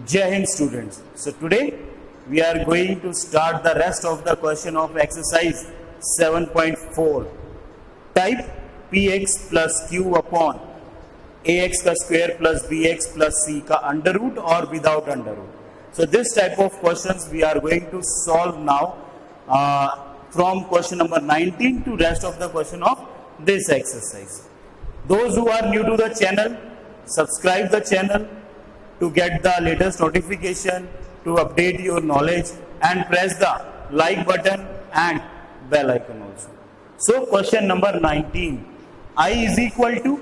Jai Hind students. So today we are going to start the rest of the question of exercise 7.4. Type px plus q upon ax का square plus bx plus c का under root or without under root. So this type of questions we are going to solve now from question number 19 to rest of the question of this exercise. Those who are new to the channel, subscribe the channel to get the latest notification, to update your knowledge, and press the like button and bell icon also. So question number 19, I is equal to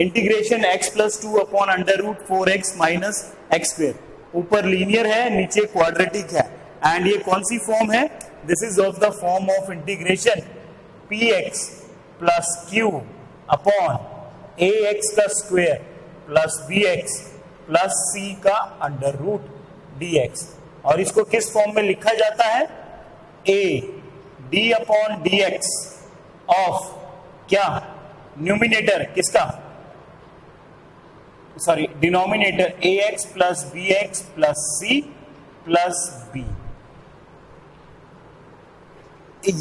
integration x plus 2 upon under root 4x minus x square. ऊपर linear है, नीचे quadratic है, and ये कौन सी form है? This is of the form of integration px plus q upon ax का square plus bx plus c का अंडर रूट dx. और इसको किस फॉर्म में लिखा जाता है? a d upon dx of क्या? न्यूमिनेटर किसका? Sorry, denominator ax plus bx plus c plus b.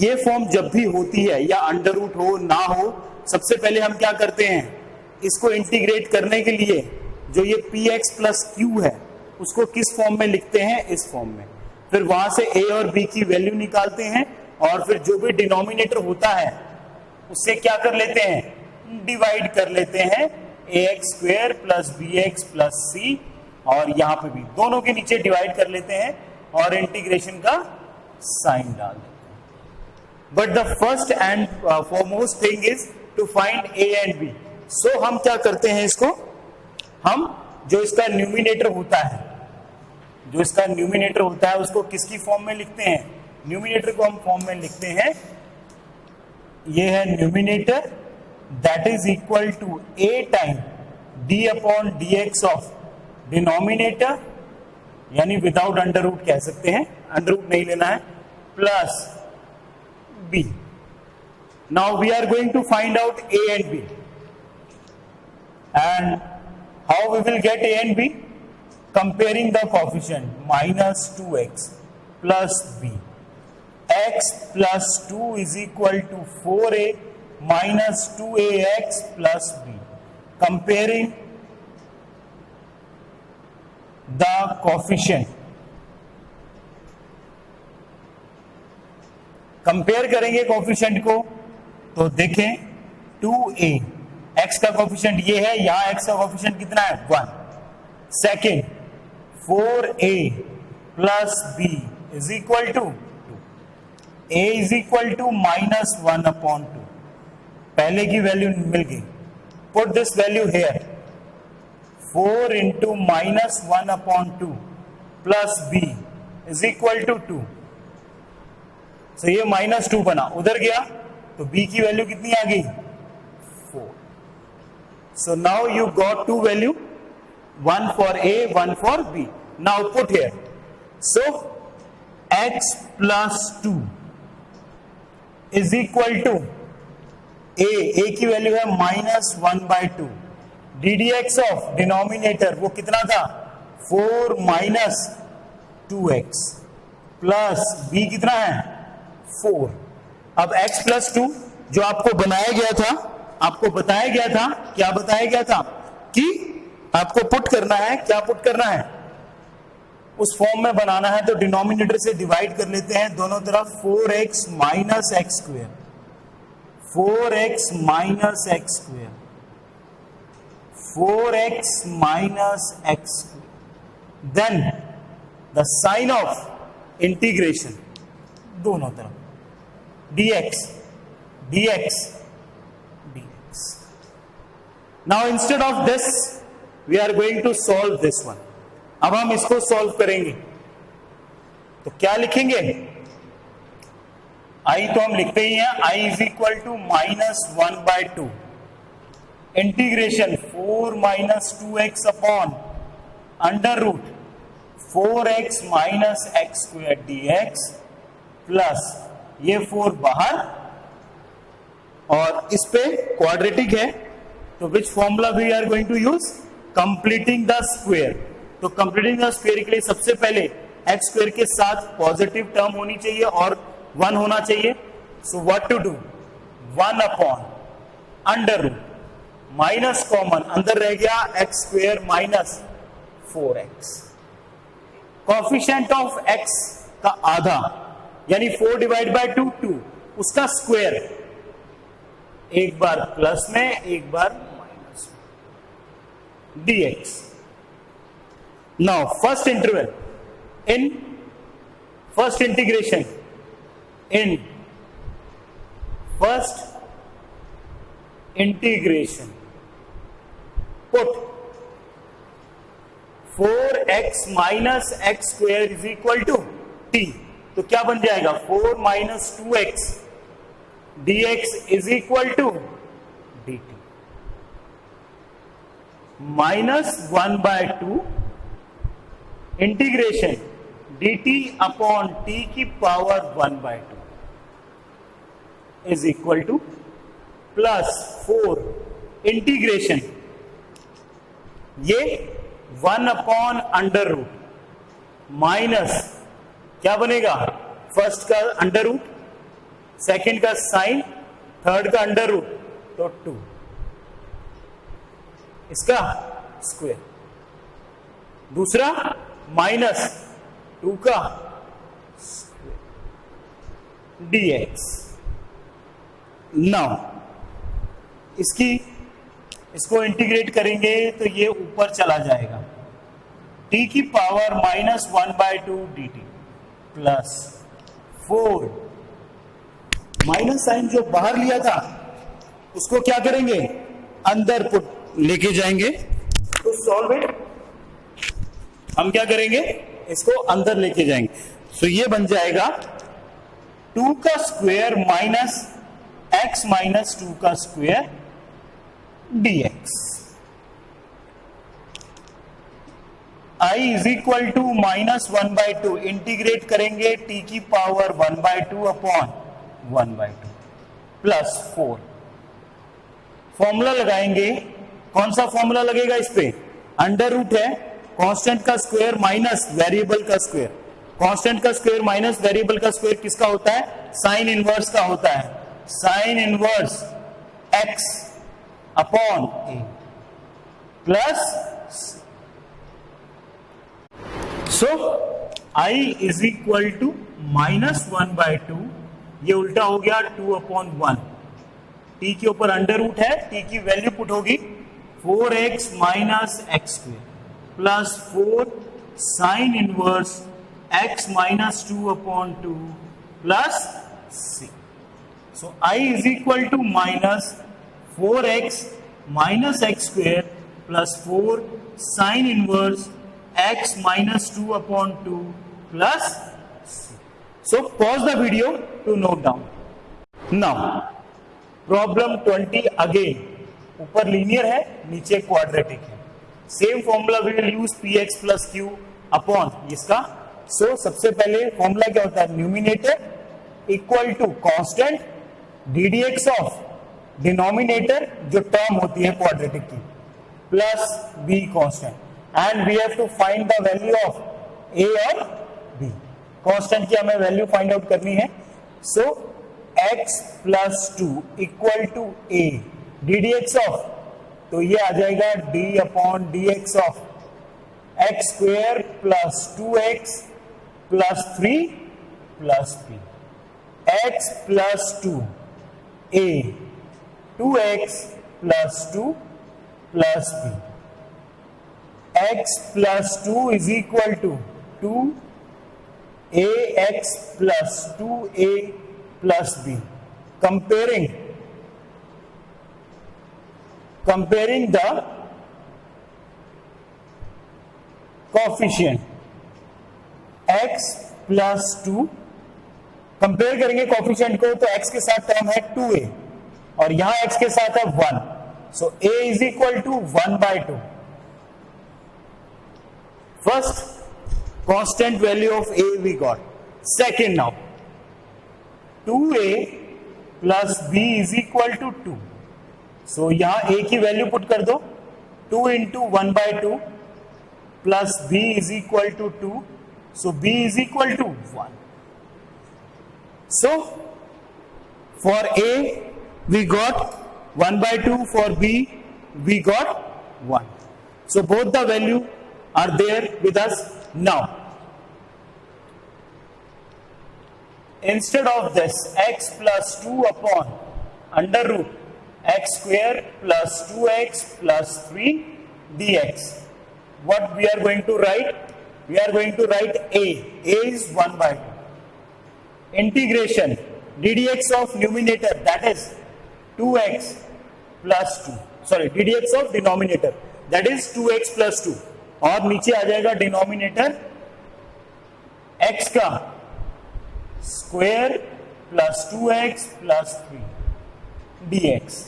ये फॉर्म जब भी होती है, या अंडर रूट हो ना हो, सबसे पहले हम क्या करते हैं? इसको इंटीग्रेट करने के लिए जो ये px प्लस q है उसको किस फॉर्म में लिखते हैं? इस फॉर्म में. फिर वहां से a और b की वैल्यू निकालते हैं, और फिर जो भी डिनोमिनेटर होता है उससे क्या कर लेते हैं? डिवाइड कर लेते हैं ax square plus bx plus c, और यहां पे भी दोनों के नीचे डिवाइड कर लेते हैं और इंटीग्रेशन का साइन डाल देते हैं. But the first and foremost thing is to find a and b. So हम क्या करते हैं? इसको हम जो इसका न्यूमिनेटर होता है उसको किसकी फॉर्म में लिखते हैं? न्यूमिनेटर को हम फॉर्म में लिखते हैं, ये है numerator, that is equal to a time d upon dx of denominator, यानी विदाउट अंडर रूट कह सकते हैं, अंडर रूट नहीं लेना है, plus b. Now we are going to find out a and b, and how we will get a and b? Comparing the coefficient minus 2x plus b. x plus 2 is equal to 4a minus 2ax plus b. Comparing the coefficient. Compare करेंगे coefficient को तो देखें 2a, x का coefficient ये है, यहां x का coefficient कितना है? 1. Second 4a plus b is equal to 2. a is equal to minus 1 upon 2. पहले की वैल्यू मिल गई. Put this value here, 4 into minus 1 upon 2 plus b is equal to 2. So ये माइनस 2 बना, उधर गया तो b की वैल्यू कितनी आ गई? 4. So now you got 2 value, 1 for a, 1 for b. Now put here, so x plus 2 is equal to a की वैल्यू है माइनस 1/2. ddx ऑफ डिनोमिनेटर वो कितना था? 4 माइनस 2x प्लस b कितना है? 4. अब x प्लस 2 जो आपको बनाया गया था, आपको बताया गया था, क्या बताया गया था? कि आपको पुट करना है. क्या पुट करना है? उस फॉर्म में बनाना है, तो डिनोमिनेटर से डिवाइड कर लेते हैं दोनों तरफ. 4x minus x square, 4x minus x square, 4x minus x square. Then the sign of integration, दोनों तरफ dx, dx, dx. Now instead of this, we are going to solve this one. अब हम इसको solve करेंगे तो क्या लिखेंगे? आई तो हम लिखते ही हैं, i is equal to minus 1/2 integration 4 minus 2x upon under root 4x minus x square dx plus ये 4 बाहर, और इस पे क्वाड्रेटिक है तो which formula we are going to use? Completing the square. तो कंप्लीटिंग द स्क्वायर के लिए सबसे पहले एक्स स्क्वायर के साथ पॉजिटिव टर्म होनी चाहिए और 1 होना चाहिए. So what to do, 1 upon under root minus common अंदर रह गया x square minus 4x. Coefficient of x का आधा यानी 4 डिवाइड बाय 2 2, उसका स्क्वायर एक बार प्लस में एक बार माइनस में dx. Now first interval in first integration in first integration put 4x minus x square is equal to t. तो क्या बन जाएगा 4 minus 2x dx is equal to dt minus 1 by 2 integration dt upon t की power 1 by 2 is equal to plus 4 integration ये 1 upon under root minus क्या बनेगा, first का under root, second का साइन, थर्ड का अंडर रूट, तो 2 इसका square, दूसरा माइनस 2 का स्क्वायर dx. नाउ इसको इंटीग्रेट करेंगे तो ये ऊपर चला जाएगा, t की power minus 1 by 2 dt plus 4 minus sign जो बाहर लिया था उसको क्या करेंगे अंदर पुट लेके जाएंगे. तो सॉल्व इट, हम क्या करेंगे इसको अंदर लेके जाएंगे. सो ये बन जाएगा 2 का स्क्वायर माइनस x माइनस 2 का square dx. I is equal to minus 1 by 2 integrate करेंगे t की power 1 by 2 upon 1 by 2 plus 4. Formula लगाएंगे, कौन सा फॉर्मूला लगेगा इस पे, अंडर रूट है, कांस्टेंट का स्क्वायर माइनस वेरिएबल का स्क्वायर. कांस्टेंट का स्क्वायर माइनस वेरिएबल का स्क्वायर किसका होता है, साइन इनवर्स का होता है. Sine inverse x upon a plus, so I is equal to minus 1 by 2, ये उल्टा हो गया 2 अपॉन 1. t के ऊपर अंडर रूट है, t की वैल्यू पुट होगी 4x minus x square plus 4 sine inverse x minus 2 upon 2 plus c. So I is equal to minus 4x minus x square plus 4 sine inverse x minus 2 upon 2 plus c. So pause the video to note down. Now problem 20 again, ऊपर linear है नीचे quadratic है. Same formula we will use px plus q upon इसका. So सबसे पहले formula क्या होता है, numerator equal to constant ddx of denominator जो टर्म होती है क्वाड्रेटिक की plus b constant. And we have to find the value of a और b. कांस्टेंट की हमें वैल्यू फाइंड आउट करनी है. So x plus 2 equal to a ddx of, तो ये आ जाएगा d upon dx of x square plus 2x plus 3 plus b. x plus 2 a 2x plus 2 plus b. x plus 2 is equal to 2ax plus 2a plus b. Comparing the coefficient x plus 2, compare करेंगे coefficient को, तो x के साथ term है 2a और यहां x के साथ है 1. So a is equal to 1 by 2. First, constant value of a we got. Second now, 2a plus b is equal to 2. So यहाँ a की वैल्यू पुट कर दो, 2 into 1 by 2 plus b is equal to 2. So b is equal to 1. So for A we got 1 by 2, for B we got 1. So both the value are there with us now. Instead of this, x plus 2 upon under root x square plus 2x plus 3 dx. What we are going to write? We are going to write A. A is 1 by 2. Integration ddx of numerator, that is 2x plus 2. Sorry, ddx of denominator, that is 2x plus 2. और नीचे आ जाएगा denominator x का square plus 2x plus 3 dx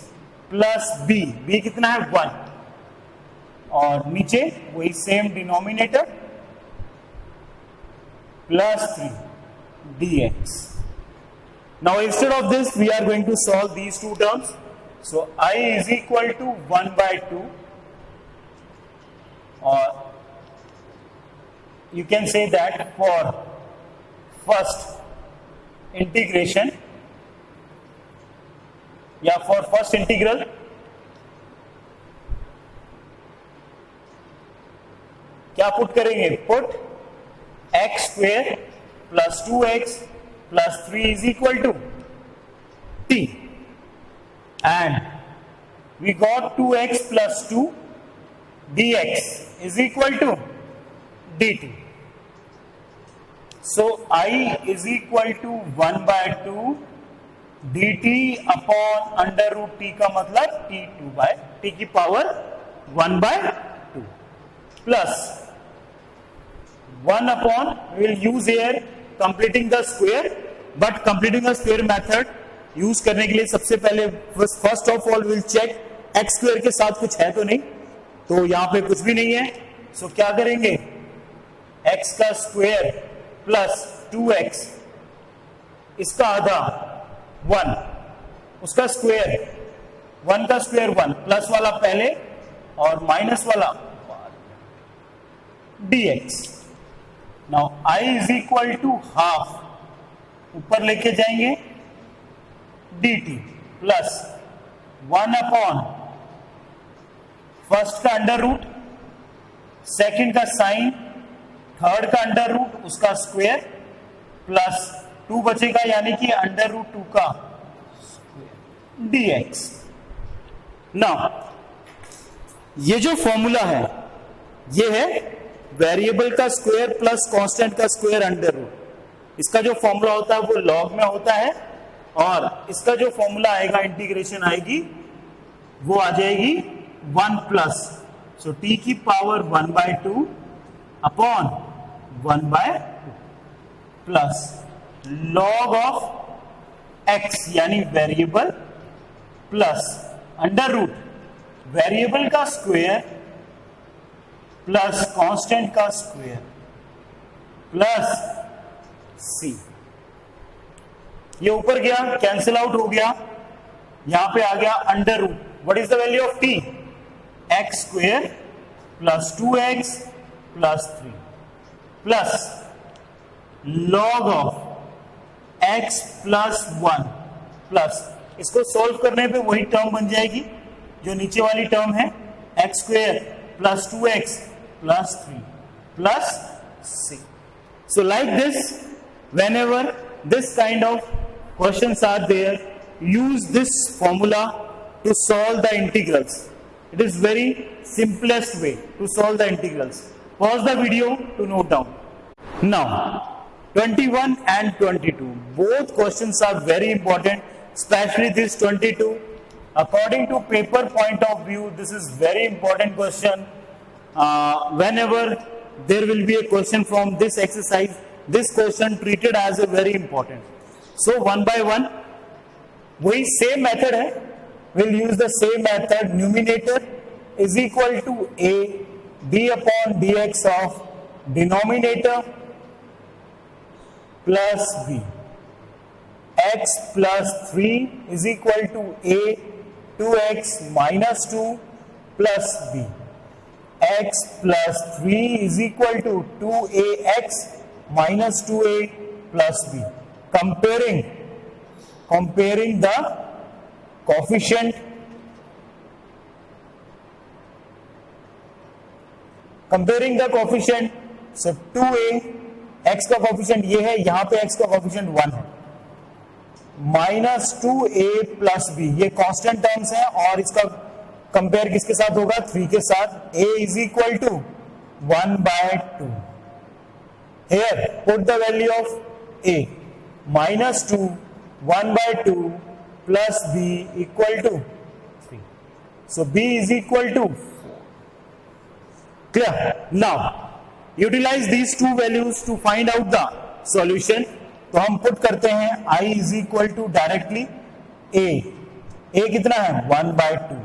plus b कितना है 1, और नीचे वही same denominator plus 3 dx. Now instead of this we are going to solve these two terms. So I is equal to 1 by 2, or you can say that for first integration या for first integral क्या put करेंगे? Put x square plus 2x plus 3 is equal to t, and we got 2x plus 2 dx is equal to dt. So I is equal to 1 by 2 dt upon under root t का मतलब t2 by t की power 1 by 2 plus 1 upon, we will use here completing the square, but completing the square method use करने के लिए सबसे पहले first of all will check x square के साथ कुछ है तो नहीं, तो यहां पे कुछ भी नहीं है. सो क्या करेंगे? एक्स का स्क्वायर प्लस 2x, इसका आधा 1, उसका स्क्वायर 1 का स्क्वायर 1, प्लस वाला पहले और माइनस वाला dx. Now I is equal to half, ऊपर लेके जाएंगे dt प्लस 1 अपॉन फर्स्ट का अंडर रूट, सेकेंड का साइन, थर्ड का अंडर रूट उसका स्क्वायर प्लस 2 बचेगा, यानी कि अंडर रूट 2 का स्क्वायर dx. नाउ ये जो फॉर्मूला है ये है वेरिएबल का स्क्वायर प्लस कांस्टेंट का स्क्वायर अंडर रूट. इसका जो फॉर्मूला होता है वो लॉग में होता है, और इसका जो फॉर्मूला आएगा इंटीग्रेशन आएगी वो आ जाएगी 1 प्लस, सो t की power 1 by 2 upon 1 by 2 plus log of x यानी variable plus under root variable का स्क्वायर प्लस कांस्टेंट का स्क्वायर प्लस c. ये ऊपर गया कैंसिल आउट हो गया, यहां पे आ गया under root. What is the value of t? X square plus 2x plus 3 plus log of x plus 1 plus, इसको सोल्व करने पे वही टर्म बन जाएगी जो नीचे वाली टर्म है, x square plus 2x plus 3 plus c. So like this, whenever this kind of questions are there, use this formula to solve the integrals. It is very simplest way to solve the integrals. Pause the video to note down. Now 21 and 22, both questions are very important, especially this 22. According to paper point of view, this is very important question. Whenever there will be a question from this exercise, this question treated as a very important. So 1 by 1, वही same method है, we'll use the same method. Numerator is equal to a d upon dx of denominator plus b. X plus 3 is equal to a 2x minus 2 plus b. x plus 3 is equal to 2ax minus 2a plus b. Comparing the coefficient, so 2a, x का coefficient ये है, यहां पे x का coefficient 1 है, minus 2a plus b, ये constant terms है, और इसका कंपेयर किसके साथ होगा? 3 के साथ. a is equal to 1/2. Here put the value of a, minus 2, 1/2 plus b equal to 3. So b is equal to 4. Clear? Now utilize these two values to find out the solution. तो हम put करते हैं I is equal to directly a कितना है? 1/2.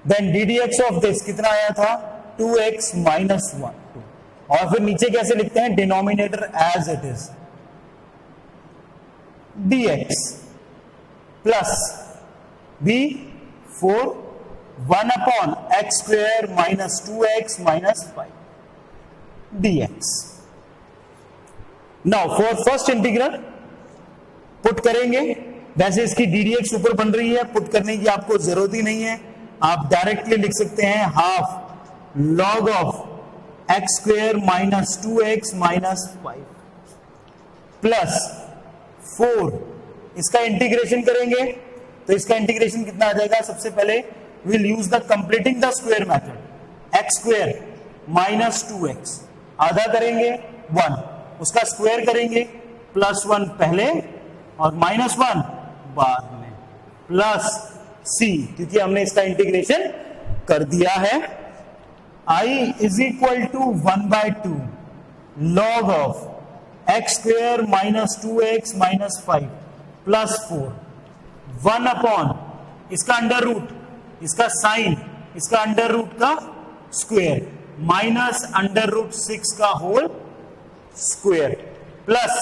Then ddx of this कितना आया था? 2x minus 1. और फिर नीचे कैसे लिखते हैं? Denominator as it is, dx plus b 4 1/x² minus 2x minus 5 dx. Now for first integral put करेंगे. वैसे इसकी ddx ऊपर बन रही है, पुट करने की आपको जरूरत ही नहीं है, आप डायरेक्टली लिख सकते हैं half log of x² minus 2x minus 5 plus 4. इसका इंटीग्रेशन करेंगे तो इसका इंटीग्रेशन कितना आ जाएगा? सबसे पहले will use the completing the square method. x² minus 2x आधा करेंगे 1, उसका स्क्वायर करेंगे प्लस 1 पहले और माइनस 1 बाद में, प्लस c, क्योंकि हमने इसका इंटीग्रेशन कर दिया है. I is equal to 1/2 log of x² minus 2x minus 5 plus 4 1/, इसका अंडर रूट, इसका साइन, इसका अंडर रूट का स्क्वायर, माइनस अंडर रूट 6 का whole square plus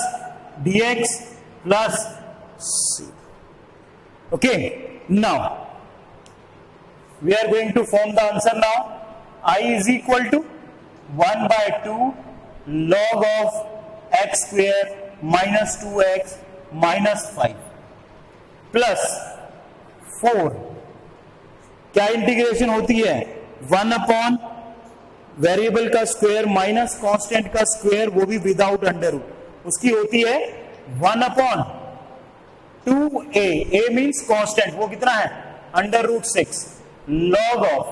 dx plus c. Okay, now we are going to form the answer now. I is equal to 1/2 log of x² minus 2x minus 5 plus 4. क्या integration होती है? 1/, variable का square minus constant का square, वो भी without under root, उसकी होती है 1/2a. a मीन्स कांस्टेंट, वो कितना है? अंडर रूट 6 log ऑफ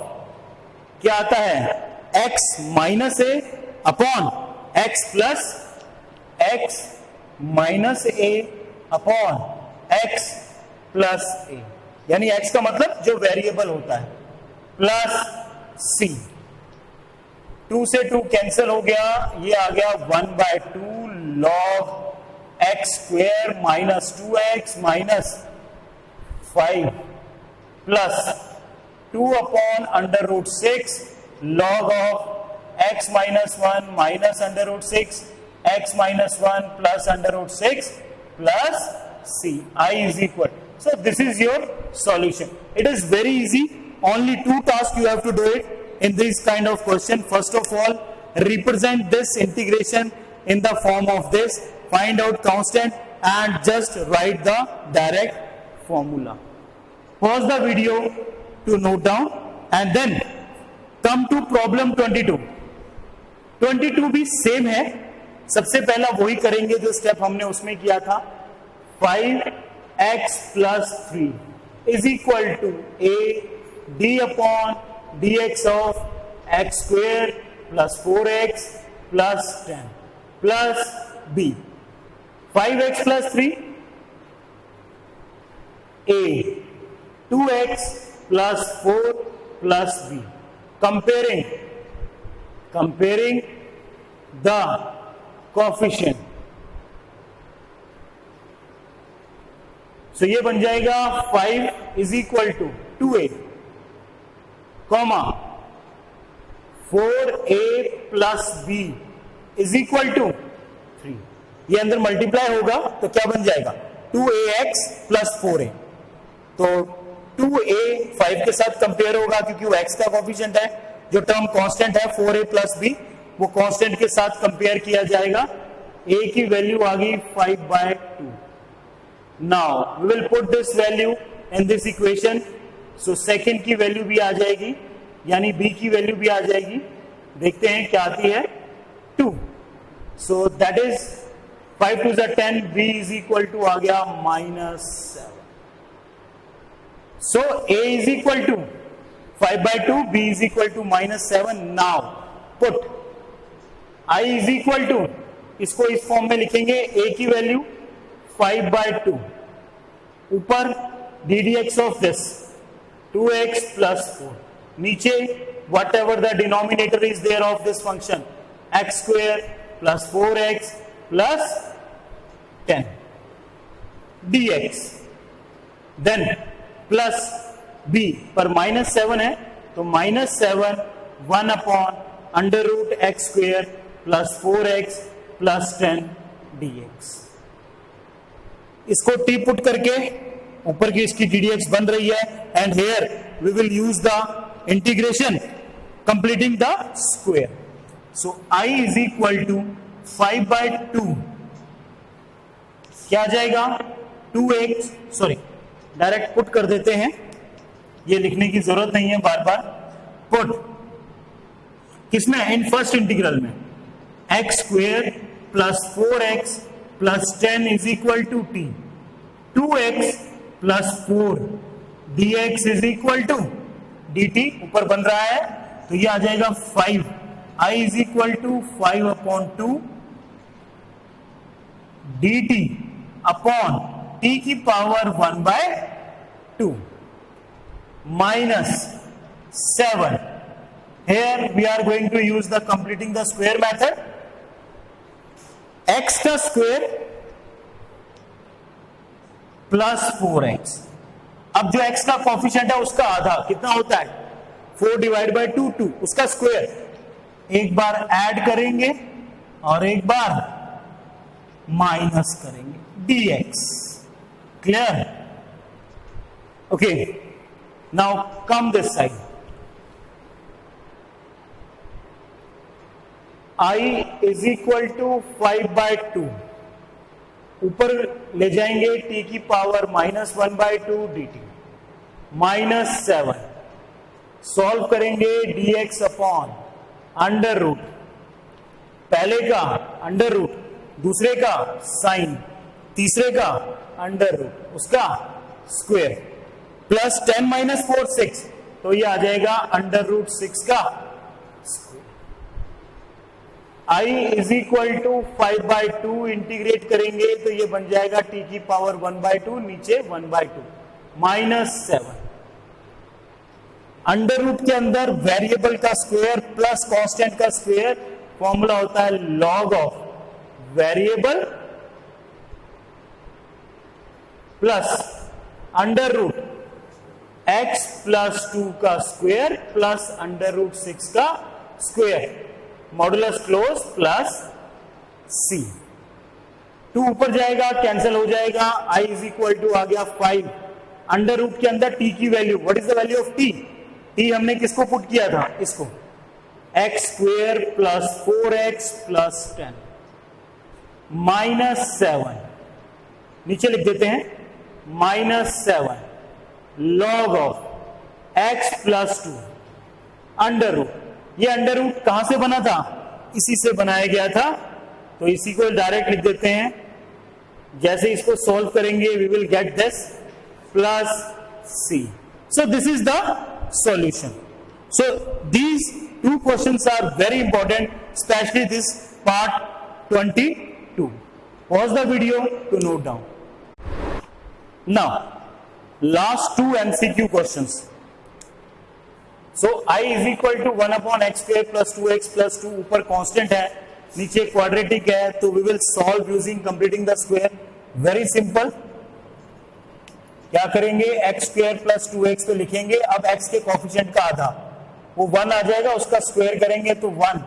क्या आता है? x minus a upon x plus x minus a upon x plus a, यानी x का मतलब जो वेरिएबल होता है, प्लस c. 2 से 2 कैंसिल हो गया, ये आ गया 1/2 log x² minus 2x minus 5 plus 2/√6 log of x minus 1 minus √6 x minus 1 plus √6 plus c. I is equal. So this is your solution. It is very easy. Only 2 tasks you have to do it in this kind of question. First of all, represent this integration in the form of this. Find out constant and just write the direct formula. Pause the video to note down and then come to problem 22. 22 भी same है. सबसे पहला वही करेंगे जो step हमने उसमें किया था. 5x plus 3 is equal to a d/dx of x² plus 4x plus 10 plus b. 5x plus 3 a, 2x plus 4 plus b. Comparing the coefficient. So ये बन जाएगा 5 is equal to 2a, comma 4a plus b is equal to 3. ये अंदर multiply होगा तो क्या बन जाएगा? 2ax plus 4a. तो 2a 5 के साथ कंपेयर होगा क्योंकि वो x का कोफिशिएंट है. जो टर्म कांस्टेंट है 4a प्लस बी, वो कांस्टेंट के साथ कंपेयर किया जाएगा। a की वैल्यू आ गई 5/2। Now we will put this value in this equation. So second की वैल्यू भी आ जाएगी, यानी b की वैल्यू भी आ जाएगी। देखते हैं क्या आती है, 2। So that is 5 2 10, b is equal to आ गया -7। So a is equal to 5/2, b is equal to -7। Now put I is equal to, इसको इस फॉर्म में लिखेंगे, a की वैल्यू 5/2, ऊपर ddx of this 2x plus 4, नीचे whatever the denominator is there of this function, x square plus 4x plus 10 dx, then plus b पर -7 है तो -7 1/√x square plus 4x plus 10 dx। इसको t put करके ऊपर की इसकी ddx बन रही है, and here we will use the integration completing the square. So I is equal to 5/2 क्या आ जाएगा, 2x, सॉरी डायरेक्ट पुट कर देते हैं, ये लिखने की जरूरत नहीं है बार बार। पुट किसमें, इन फर्स्ट इंटीग्रल में, x square plus 4x plus 10 is equal to t, 2x plus 4 dx is equal to dt, ऊपर बन रहा है तो ये आ जाएगा 5। I is equal to 5/2 dt upon t की power 1/2 -7। Here we are going to use the completing the square method। x का स्क्वायर प्लस 4x, अब जो x का कोफिशिएंट है उसका आधा कितना होता है, 4/2 2, उसका स्क्वायर एक बार ऐड करेंगे और एक बार माइनस करेंगे, dx। Clear? Okay, now come this side. I is equal to 5/2, ऊपर ले जाएंगे t की पावर -1/2 dt, -7, सॉल्व करेंगे dx अपॉन अंडर रूट, पहले का अंडर रूट, दूसरे का साइन, तीसरे का अंडर रूट, उसका स्क्वायर, प्लस 10 - 4 6, तो ये आ जाएगा √6 का square. I is equal to 5/2 integrate करेंगे तो ये बन जाएगा t की पावर 1/2, नीचे 1/2, -7। अंडर रूट के अंदर वेरिएबल का स्क्वायर प्लस कांस्टेंट का स्क्वायर, फॉर्मूला होता है log of variable plus under root x plus 2 का स्क्वायर प्लस √6 का square, modulus close plus c। 2 ऊपर जाएगा, कैंसिल हो जाएगा, I इज इक्वल टू आ गया 5, अंडर रूट के अंदर t की value, what is the value of t, t हमने किसको पुट किया था, इसको, x square plus 4x plus 10, -7, नीचे लिख देते हैं, -7 log of x plus 2 under root. ये अंडर रूट कहां से बना था, इसी से बनाया गया था, तो इसी को डायरेक्ट लिख देते हैं। जैसे इसको सॉल्व करेंगे we will get this plus c। So this is the solution. So these 2 questions are very important, specially this part 22। Pause the video to note down. Now last 2 MCQ questions. So I is equal to 1/x square plus 2x plus 2, ऊपर constant है, नीचे quadratic है, तो we will solve using completing the square. Very simple, क्या करेंगे, x square plus 2x पे लिखेंगे, अब x के कोफिशिएंट का आधा, वो 1 आ जाएगा, उसका स्क्वायर करेंगे तो 1,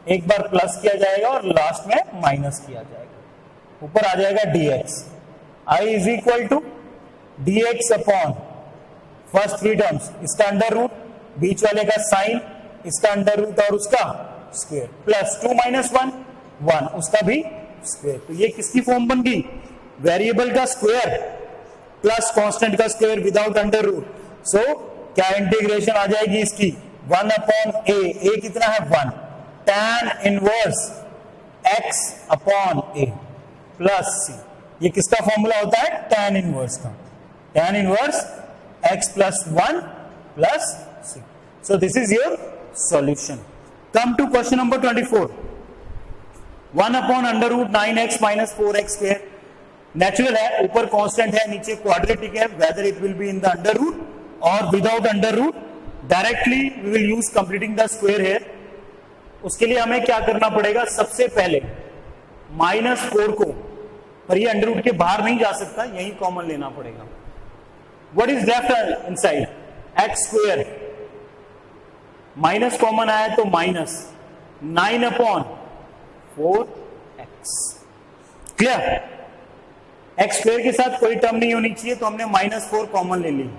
एक बार प्लस किया जाएगा और लास्ट में माइनस किया जाएगा, ऊपर आ जाएगा dx। I is equal to dx upon first 3 terms, इसका अंडर रूट, बीच वाले का साइन, इसका अंडर रूट और उसका स्क्वायर, प्लस 2 माइनस 1 1, उसका भी स्क्वायर। तो ये किसकी फॉर्म बन गई? वेरिएबल का स्क्वायर प्लस कांस्टेंट का स्क्वायर विदाउट अंडर रूट। सो क्या इंटीग्रेशन आ जाएगी इसकी? 1 अपॉन ए कितना है 1, tan inverse x upon a plus c. ये किसका फॉर्मूला होता है? tan इनवर्स का, tan inverse x plus 1 plus c. So this is your solution. Come to question number 24। 1 upon under root 9x minus 4x square. Natural है, ऊपर constant है, नीचे quadratic है, whether it will be in the under root और without under root. Directly we will use completing the square here. उसके लिए हमें क्या करना पड़ेगा? सबसे पहले -4 को, पर ये अंडर रूट के बाहर नहीं जा सकता, यही कॉमन लेना पड़ेगा। What is left inside? X square, minus common आया तो minus 9 upon 4x। Clear? X square के साथ कोई टर्म नहीं होनी चाहिए, तो हमने -4 कॉमन ले ली।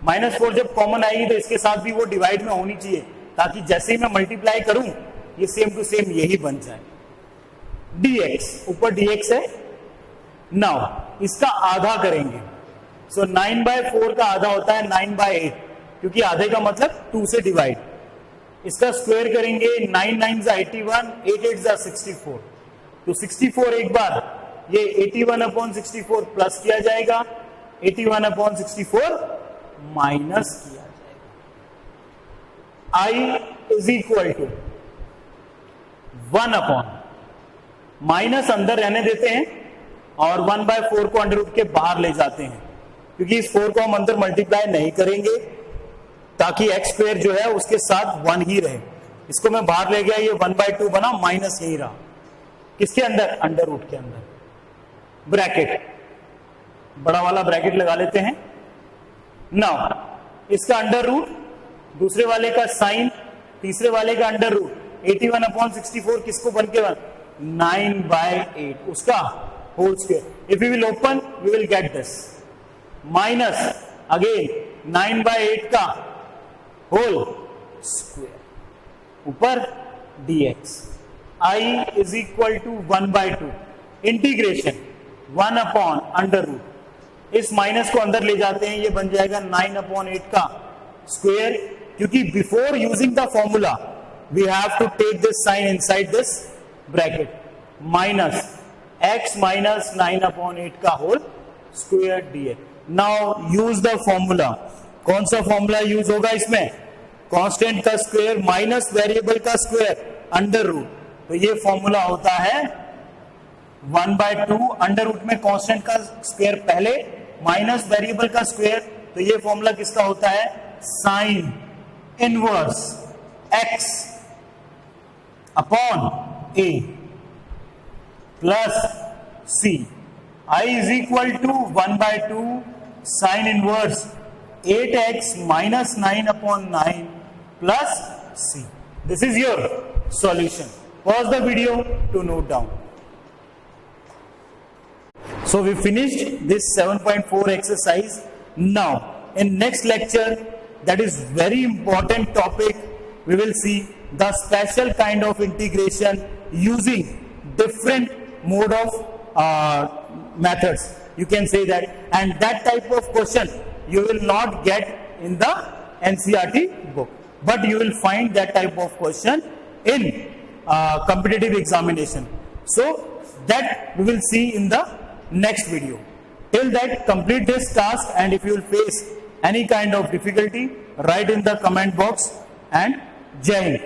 -4 जब कॉमन आएगी तो इसके साथ भी वो डिवाइड में होनी चाहिए, ताकि जैसे ही मैं मल्टीप्लाई करूं ये सेम टू सेम यही बन जाए। dx, ऊपर dx है। नाउ इसका आधा करेंगे। सो 9/4 का आधा होता है 9/8, क्योंकि आधे का मतलब 2 से डिवाइड। इसका स्क्वायर करेंगे, 9 9 81, 8 8 64। तो 64 एक बार, ये 81 अपॉन 64 प्लस किया जाएगा, 81 अपॉन 64 माइनस किया जाएगा। i is equal to 1 upon, minus अंदर रहने देते हैं और 1/4 को अंडर रूट के बाहर ले जाते हैं, क्योंकि इस 4 को हम अंदर मल्टीप्लाई नहीं करेंगे, ताकि एक्स स्क्वायर जो है उसके साथ 1 ही रहे। इसको मैं बाहर ले गया, ये 1/2 बना, माइनस यही रहा। किसके अंदर? अंडर रूट के अंदर। ब्रैकेट, बड़ा वाला ब्रैकेट लगा लेते हैं। नाउ इसका अंडर रूट, दूसरे वाले का साइन, तीसरे वाले का अंडर रूट, 81 अपॉन 64 किसको बन के 9/8, उसका whole square. If you will open we will get this, minus again 9/8 का होल स्क्वायर, ऊपर dx। i is equal to 1/2 integration 1 upon under root. इस माइनस को अंदर ले जाते हैं, ये बन जाएगा 9/8 का स्क्वायर, क्योंकि before using the formula we have to take this sign inside this bracket, minus x minus 9/8 का whole square dx। Now use the formula. कौन सा फॉर्मूला यूज होगा इसमें? कांस्टेंट का स्क्वायर माइनस वेरिएबल का स्क्वायर अंडर रूट। तो ये formula होता है 1/2, अंडर रूट में कांस्टेंट का स्क्वायर पहले माइनस वेरिएबल का स्क्वायर। तो ये फॉर्मूला किसका होता है? Sine inverse x upon a plus c। i is equal to 1/2 sine inverse 8x minus 9 upon 9 plus c। This is your solution. Pause the video to note down. So we finished this 7.4 exercise. Now in next lecture, that is very important topic, we will see the special kind of integration using different mode of methods, you can say that, and that type of question you will not get in the NCERT book, but you will find that type of question in competitive examination. So that we will see in the next video. Till that, complete this task, and if you will face any kind of difficulty, write in the comment box, and Jai Hind.